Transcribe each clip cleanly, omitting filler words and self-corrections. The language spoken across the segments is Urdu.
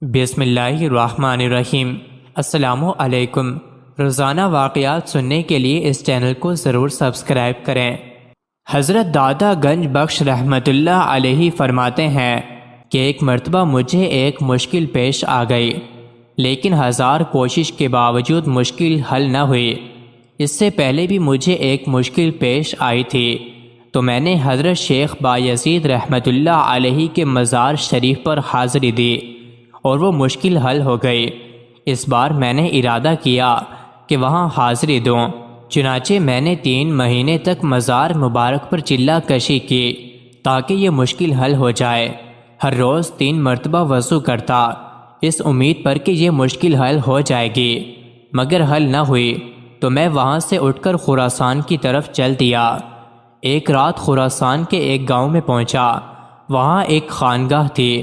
بسم اللہ الرحمن الرحیم۔ السلام علیکم۔ روزانہ واقعات سننے کے لیے اس چینل کو ضرور سبسکرائب کریں۔ حضرت دادا گنج بخش رحمۃ اللہ علیہ فرماتے ہیں کہ ایک مرتبہ مجھے ایک مشکل پیش آ گئی، لیکن ہزار کوشش کے باوجود مشکل حل نہ ہوئی۔ اس سے پہلے بھی مجھے ایک مشکل پیش آئی تھی تو میں نے حضرت شیخ بایزید رحمۃ اللہ علیہ کے مزار شریف پر حاضری دی اور وہ مشکل حل ہو گئی۔ اس بار میں نے ارادہ کیا کہ وہاں حاضری دوں، چنانچہ میں نے 3 مہینے تک مزار مبارک پر چلہ کشی کی تاکہ یہ مشکل حل ہو جائے۔ ہر روز 3 مرتبہ وضو کرتا اس امید پر کہ یہ مشکل حل ہو جائے گی، مگر حل نہ ہوئی تو میں وہاں سے اٹھ کر خراسان کی طرف چل دیا۔ ایک رات خراسان کے ایک گاؤں میں پہنچا۔ وہاں ایک خانگاہ تھی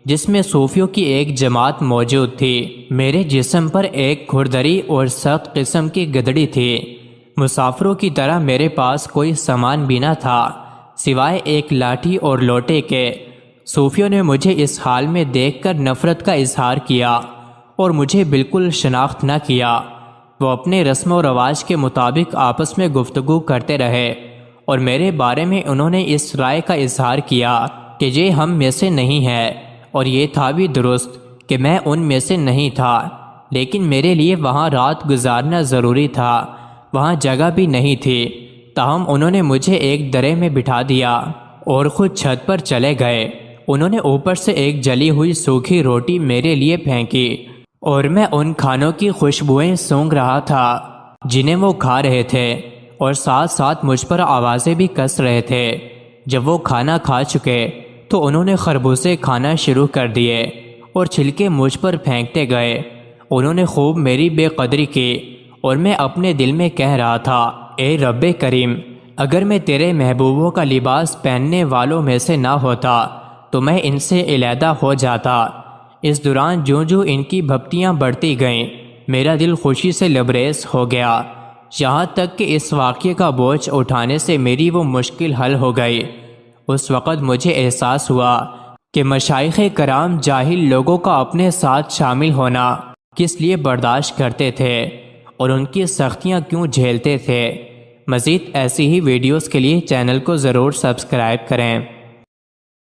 جس میں صوفیوں کی ایک جماعت موجود تھی۔ میرے جسم پر ایک گھڑدری اور سخت قسم کی گدڑی تھی۔ مسافروں کی طرح میرے پاس کوئی سامان بھی نہ تھا سوائے ایک لاٹھی اور لوٹے کے۔ صوفیوں نے مجھے اس حال میں دیکھ کر نفرت کا اظہار کیا اور مجھے بالکل شناخت نہ کیا۔ وہ اپنے رسم و رواج کے مطابق آپس میں گفتگو کرتے رہے اور میرے بارے میں انہوں نے اس رائے کا اظہار کیا کہ یہ ہم میں سے نہیں ہے، اور یہ تھا بھی درست کہ میں ان میں سے نہیں تھا، لیکن میرے لیے وہاں رات گزارنا ضروری تھا۔ وہاں جگہ بھی نہیں تھی، تاہم انہوں نے مجھے ایک درے میں بٹھا دیا اور خود چھت پر چلے گئے۔ انہوں نے اوپر سے ایک جلی ہوئی سوکھی روٹی میرے لیے پھینکی اور میں ان کھانوں کی خوشبوئیں سونگھ رہا تھا جنہیں وہ کھا رہے تھے، اور ساتھ ساتھ مجھ پر آوازیں بھی کس رہے تھے۔ جب وہ کھانا کھا چکے تو انہوں نے خربوزے کھانا شروع کر دیے اور چھلکے مجھ پر پھینکتے گئے۔ انہوں نے خوب میری بے قدری کی اور میں اپنے دل میں کہہ رہا تھا، اے رب کریم، اگر میں تیرے محبوبوں کا لباس پہننے والوں میں سے نہ ہوتا تو میں ان سے علیحدہ ہو جاتا۔ اس دوران جوں ان کی بھپتیاں بڑھتی گئیں، میرا دل خوشی سے لبریز ہو گیا، یہاں تک کہ اس واقعے کا بوجھ اٹھانے سے میری وہ مشکل حل ہو گئی۔ اس وقت مجھے احساس ہوا کہ مشائخ کرام جاہل لوگوں کا اپنے ساتھ شامل ہونا کس لیے برداشت کرتے تھے اور ان کی سختیاں کیوں جھیلتے تھے۔ مزید ایسی ہی ویڈیوز کے لیے چینل کو ضرور سبسکرائب کریں۔